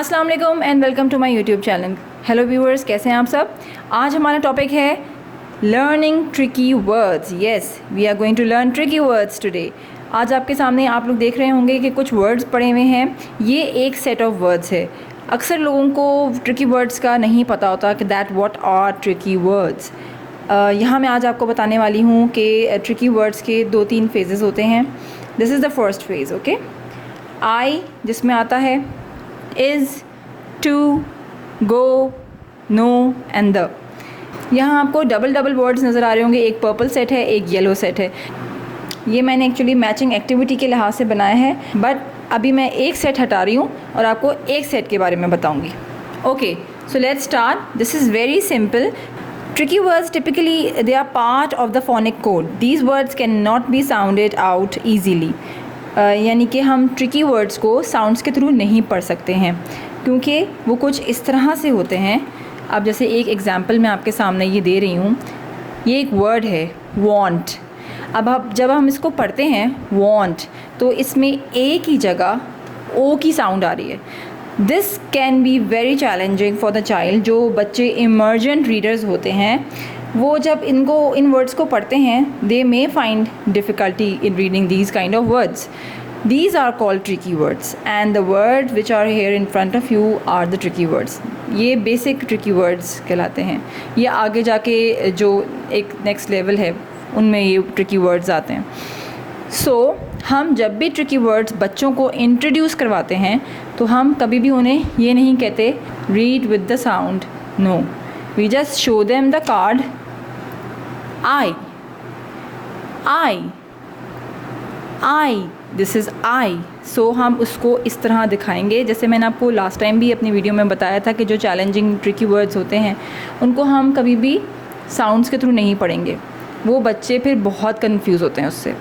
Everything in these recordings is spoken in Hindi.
अस्सलाम वालेकुम and welcome to my YouTube channel. Hello viewers, कैसे हैं आप सब। आज हमारा टॉपिक है learning tricky words. Yes, we are going to learn tricky words today. आज आपके सामने आप लोग देख रहे होंगे कि कुछ वर्ड्स पड़े हुए हैं। ये एक सेट ऑफ वर्ड्स है। अक्सर लोगों को ट्रिकी वर्ड्स का नहीं पता होता कि that what are tricky words. यहाँ मैं आज आपको बताने वाली हूँ कि ट्रिकी वर्ड्स के 2-3 फेजेस होते हैं। This is the first phase. Okay, I जिसमें आता है is, to, go, no and the. यहाँ आपको डबल वर्ड्स नज़र आ रहे होंगे। एक पर्पल सेट है, एक येलो सेट है। ये मैंने एक्चुअली मैचिंग एक्टिविटी के लिहाज से बनाया है, बट अभी मैं एक सेट हटा रही हूँ और आपको एक सेट के बारे में बताऊँगी। Okay, so let's start. This is very simple. Tricky words typically they are part of the phonic code. These words cannot be sounded out easily. यानी कि हम ट्रिकी वर्ड्स को साउंड्स के थ्रू नहीं पढ़ सकते हैं, क्योंकि वो कुछ इस तरह से होते हैं। अब जैसे एक एग्जांपल मैं आपके सामने ये दे रही हूँ। ये एक वर्ड है want। अब जब हम इसको पढ़ते हैं want, तो इसमें ए की जगह ओ की साउंड आ रही है। This can be very challenging for the child. जो बच्चे इमर्जेंट रीडर्स होते हैं, वो जब इन वर्ड्स को पढ़ते हैं, they may find difficulty in reading these kind of words. These are called tricky words and the words which are here in front of you are the tricky words. ये basic tricky words कहलाते हैं। ये आगे जाके जो एक next level है, उनमें ये tricky words आते हैं। हम जब भी ट्रिकी वर्ड्स बच्चों को इंट्रोड्यूस करवाते हैं, तो हम कभी भी उन्हें ये नहीं कहते read with the sound. No, we just show them the card I I I, this is I. So हम उसको इस तरह दिखाएंगे। जैसे मैंने आपको लास्ट टाइम भी अपनी वीडियो में बताया था कि जो चैलेंजिंग ट्रिकी वर्ड्स होते हैं, उनको हम कभी भी साउंड्स के थ्रू नहीं पढ़ेंगे। वो बच्चे फिर बहुत कन्फ्यूज़ होते हैं उससे।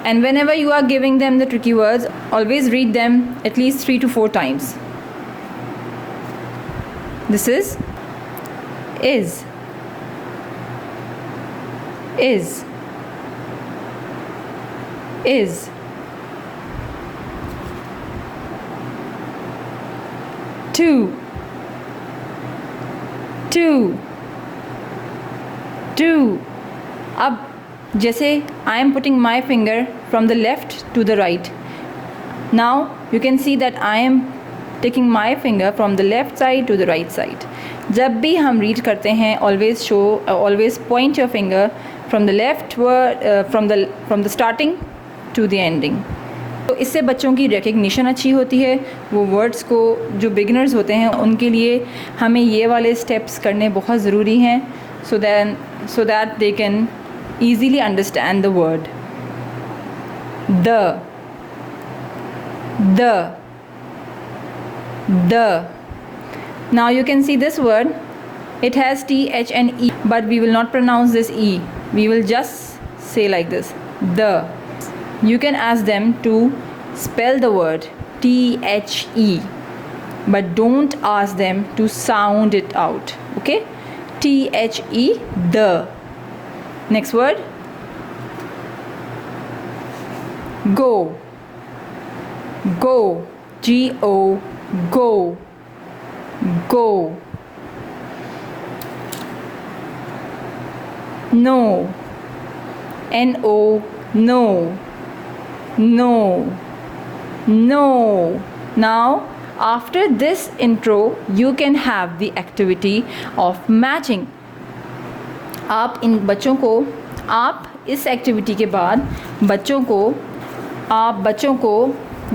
And whenever you are giving them the tricky words, always read them at least 3 to 4 times. This is is two. अब जैसे I am putting my finger from the left to the right. Now you can see that I am taking my finger from the left side to the right side. जब भी हम रीड करते हैं, always point your finger from the left word, from the starting to the ending. तो इससे बच्चों की रिकग्निशन अच्छी होती है। वो वर्ड्स को, जो बिगिनर्स होते हैं, उनके लिए हमें ये वाले स्टेप्स करने बहुत ज़रूरी हैं, so that they can easily understand the word. The. Now you can see this word. It has T, H and E, but we will not pronounce this E. We will just say like this, the. You can ask them to spell the word T-H-E, but don't ask them to sound it out. Okay? T-H-E, the. Next word, go, G-O, go. No, N-O, no. Now, after this intro, you can have the activity of matching. आप इस एक्टिविटी के बाद बच्चों को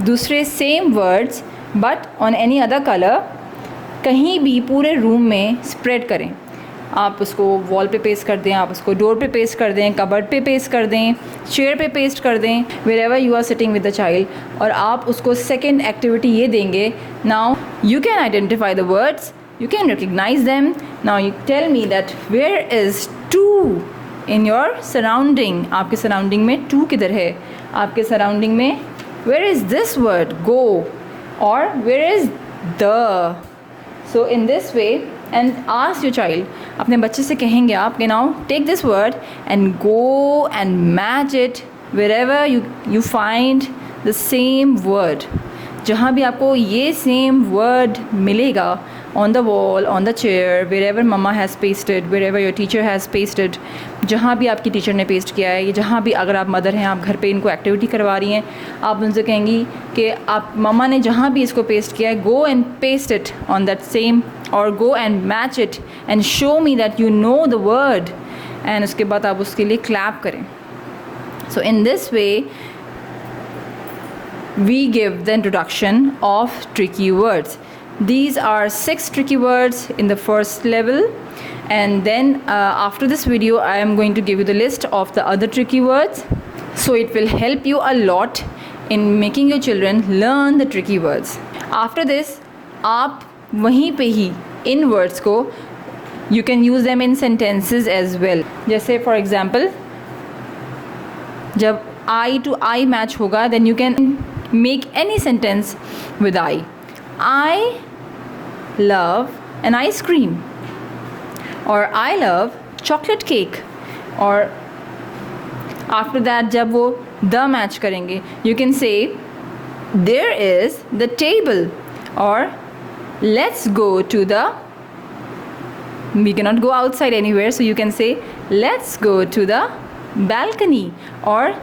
दूसरे same words but on any other colour कहीं भी पूरे रूम में स्प्रेड करें। आप उसको वॉल पे पेस्ट कर दें, आप उसको डोर पे पेस्ट कर दें, कबर्ड पे पेस्ट कर दें, चेयर पे पेस्ट कर दें, wherever you are sitting with the child, और आप उसको सेकेंड एक्टिविटी ये देंगे। Now you can identify the words, you can recognize them. Now you tell me that where is two in your surrounding. आपके surrounding में two किधर है? आपके surrounding में where is this word go, or where is the. So in this way, and ask your child, अपने बच्चे से कहेंगे आप कि now take this word and go and match it wherever you find the same word. जहाँ भी आपको ये सेम वर्ड मिलेगा, on the wall, on the chair, wherever mama has pasted, wherever your teacher has pasted, जहाँ भी आपकी टीचर ने पेस्ट किया है, जहाँ भी अगर आप मदर हैं, आप घर पे इनको एक्टिविटी करवा रही हैं, आप उनसे कहेंगी कि आप मम्मा ने जहाँ भी इसको पेस्ट किया है, go and paste it on that same or go and match it and show me that you know the word, and उसके बाद आप उसके लिए क्लैप करें. So in this way we give the introduction of tricky words. These are 6 tricky words in the first level, and then after this video I am going to give you the list of the other tricky words, so it will help you a lot in making your children learn the tricky words. After this आप वहीं पे ही इन words को you can use them in sentences as well. जैसे for example जब I to I match होगा, then you can make any sentence with I. I love an ice cream, or I love chocolate cake. और after that जब वो the match करेंगे, you can say there is the table, or let's go to the, we cannot go outside anywhere, so you can say let's go to the balcony, or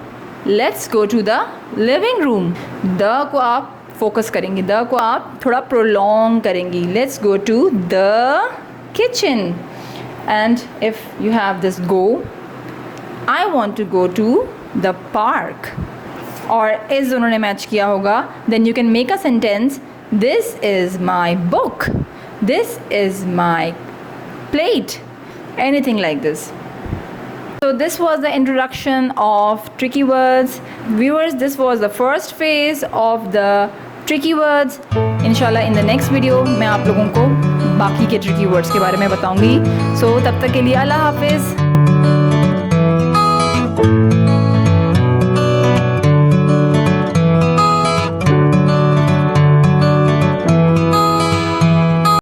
let's go to the living room. the को आप फोकस करेंगे, द को आप थोड़ा प्रोलॉन्ग करेंगी. Let's go to the kitchen, and if you have this go, I want to go to the park, और इस उन्होंने मैच किया होगा, then you can make a sentence, this is my book, this is my plate, anything like this. So this was the introduction of tricky words. Viewers, this was the first phase of the tricky words. Inshallah in the next video मैं आप लोगों को बाकी के tricky words के बारे में बताऊंगी. So तब तक के लिए अल्लाह हाफिज़.